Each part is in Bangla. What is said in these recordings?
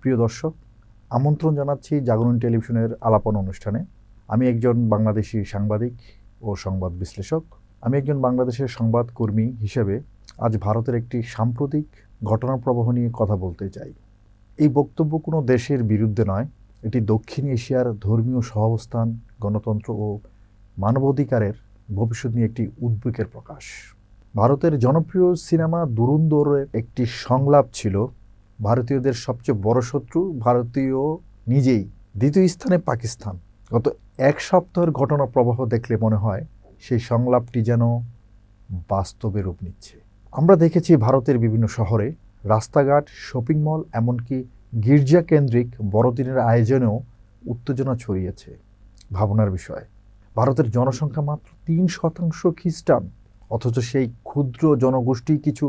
প্রিয় দর্শক, আমন্ত্রণ জানাচ্ছি জাগরণ টেলিভিশনের আলাপন অনুষ্ঠানে। আমি একজন বাংলাদেশি সাংবাদিক ও সংবাদ বিশ্লেষক। আমি একজন বাংলাদেশের সংবাদকর্মী হিসেবে আজ ভারতের একটি সাম্প্রতিক ঘটনার প্রবাহ নিয়ে কথা বলতে চাই। এই বক্তব্য কোনো দেশের বিরুদ্ধে নয়, এটি দক্ষিণ এশিয়ার ধর্মীয় সহাবস্থান, গণতন্ত্র ও মানবাধিকারের ভবিষ্যৎ নিয়ে একটি উদ্বেগের প্রকাশ। ভারতের জনপ্রিয় সিনেমা ধুরন্ধরের একটি সংলাপ ছিল, ভারতীয়দের সবচেয়ে বড় শত্রু ভারতীয় নিজেই, দ্বিতীয় স্থানে পাকিস্তান। গত এক সপ্তাহের ঘটনা প্রবাহ দেখলে মনে হয় সেই সংলাপটি যেন বাস্তবে রূপ নিচ্ছে। আমরা দেখেছি ভারতের বিভিন্ন শহরে রাস্তাঘাট, শপিং মল, এমনকি গির্জা কেন্দ্রিক বড়দিনের আয়োজনেও উত্তেজনা ছড়িয়েছে। ভাবনার বিষয়, ভারতের জনসংখ্যা মাত্র 3% খ্রিস্টান, অথচ সেই ক্ষুদ্র জনগোষ্ঠী কিছু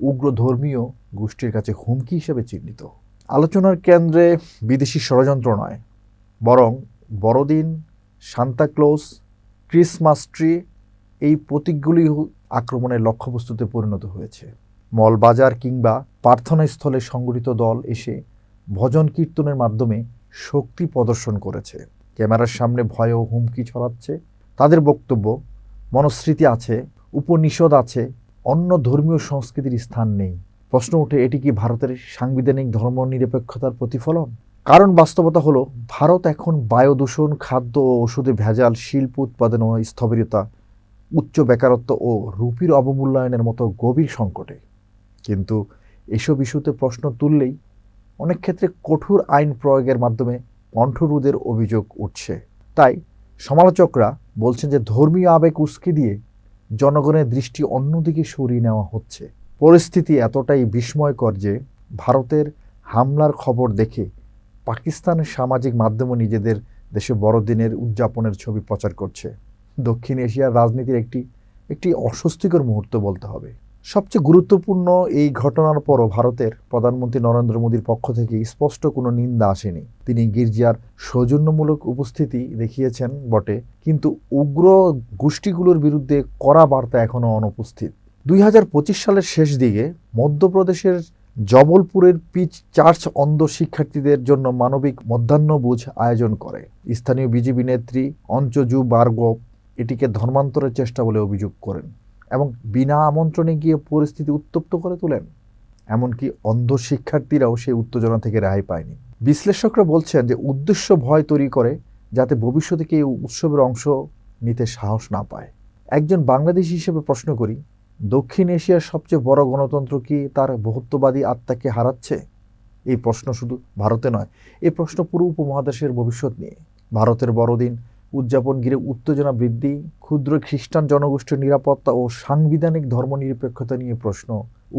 উগ্র ধর্মীয় গোষ্ঠীর কাছে হুমকি হিসেবে চিহ্নিত। আলোচনার কেন্দ্রে বিদেশি ষড়যন্ত্র নয়, বরং বড়দিন, সান্তাক্লজ, ক্রিসমাস ট্রি, এই প্রতীকগুলি আক্রমণের লক্ষ্যবস্তুতে পরিণত হয়েছে। মল, বাজার কিংবা প্রার্থনাস্থলে সংগঠিত দল এসে ভজন কীর্তনের মাধ্যমে শক্তি প্রদর্শন করেছে, ক্যামেরার সামনে ভয় ও হুমকি ছড়াচ্ছে। তাদের বক্তব্য, মনুস্মৃতি আছে, উপনিষদ আছে, অন্য ধর্মীয় সংস্কৃতির স্থান নেই। প্রশ্ন ওঠে, এটি কি ভারতের সাংবিধানিক ধর্মনিরপেক্ষতার প্রতিফলন? কারণ বাস্তবতা হলো, ভারত এখন বায়ু দূষণ, খাদ্য ও ওষুধে ভেজাল, শিল্প উৎপাদন ও স্থবিরতা, উচ্চ বেকারত্ব ও রুপির অবমূল্যায়নের মতো গভীর সংকটে। কিন্তু এসব ইস্যুতে প্রশ্ন তুললেই অনেক ক্ষেত্রে কঠোর আইন প্রয়োগের মাধ্যমে কণ্ঠরোধের অভিযোগ উঠছে। তাই সমালোচকরা বলছেন যে ধর্মীয় আবেগ উস্কে দিয়ে জনগণের দৃষ্টি অন্যদিকে সরিয়ে নেওয়া হচ্ছে। পরিস্থিতি এতটাই বিস্ময়কর যে ভারতের হামলার খবর দেখে পাকিস্তানের সামাজিক মাধ্যমে নিজেদের দেশে বড়দিনের উদযাপনের ছবি প্রচার করছে। দক্ষিণ এশিয়ার রাজনীতির একটি অস্বস্তিকর মুহূর্ত বলতে হবে। সবচেয়ে গুরুত্বপূর্ণ এই ঘটনার পরও ভারতের প্রধানমন্ত্রী নরেন্দ্র মোদীর পক্ষ থেকে স্পষ্ট কোনো নিন্দা আসেনি। তিনি গির্জার সৌজন্যমূলক উপস্থিতি দেখিয়েছেন বটে, কিন্তু উগ্র গোষ্ঠীগুলোর বিরুদ্ধে কড়া বার্তা এখনও অনুপস্থিত। 2025 সালের শেষ দিকে মধ্যপ্রদেশের জবলপুরের পিচ চার্চ অন্ধ শিক্ষার্থীদের জন্য মানবিক মধ্যাহ্নভোজ আয়োজন করে। স্থানীয় বিজেপি নেত্রী অঞ্জু ভার্গব এটিকে ধর্মান্তরের চেষ্টা বলে অভিযোগ করেন এবং বিনা আমন্ত্রণে গিয়ে পরিস্থিতি উত্তপ্ত করে তোলেন। এমনকি অন্ধ শিক্ষার্থীরাও সেই উত্তেজনা থেকে রেহাই পায়নি। বিশ্লেষকরা বলছেন যে উদ্দেশ্য ভয় তৈরি করে, যাতে ভবিষ্যতে কেউ উৎসবের অংশ নিতে সাহস না পায়। একজন বাংলাদেশী হিসেবে প্রশ্ন করি, দক্ষিণ এশিয়ার সবচেয়ে বড় গণতন্ত্র কি তার বহুত্ববাদী আত্মাকে হারাচ্ছে? এই প্রশ্ন শুধু ভারতে নয়, এই প্রশ্ন পুরো উপমহাদেশের ভবিষ্যৎ নিয়ে। ভারতের বড়দিন উদযাপন ঘিরে উত্তেজনা বৃদ্ধি, ক্ষুদ্র খ্রিস্টান জনগোষ্ঠীর নিরাপত্তা ও সাংবিধানিক ধর্মনিরপেক্ষতা নিয়ে প্রশ্ন,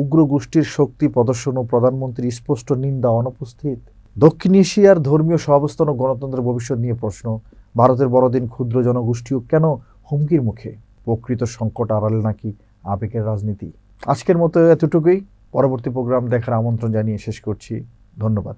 উগ্র গোষ্ঠীর শক্তি প্রদর্শন ও প্রধানমন্ত্রীর স্পষ্ট নিন্দা অনুপস্থিত। দক্ষিণ এশিয়ার ধর্মীয় সহাবস্থান ও গণতন্ত্রের ভবিষ্যৎ নিয়ে প্রশ্ন, ভারতের বড়দিন ক্ষুদ্র জনগোষ্ঠীও কেন হুমকির মুখে? প্রকৃত সংকট আড়ালে নাকি আবেগের রাজনীতি? আজকের মতো এতটুকুই। পরবর্তী প্রোগ্রাম দেখার আমন্ত্রণ জানিয়ে শেষ করছি। ধন্যবাদ।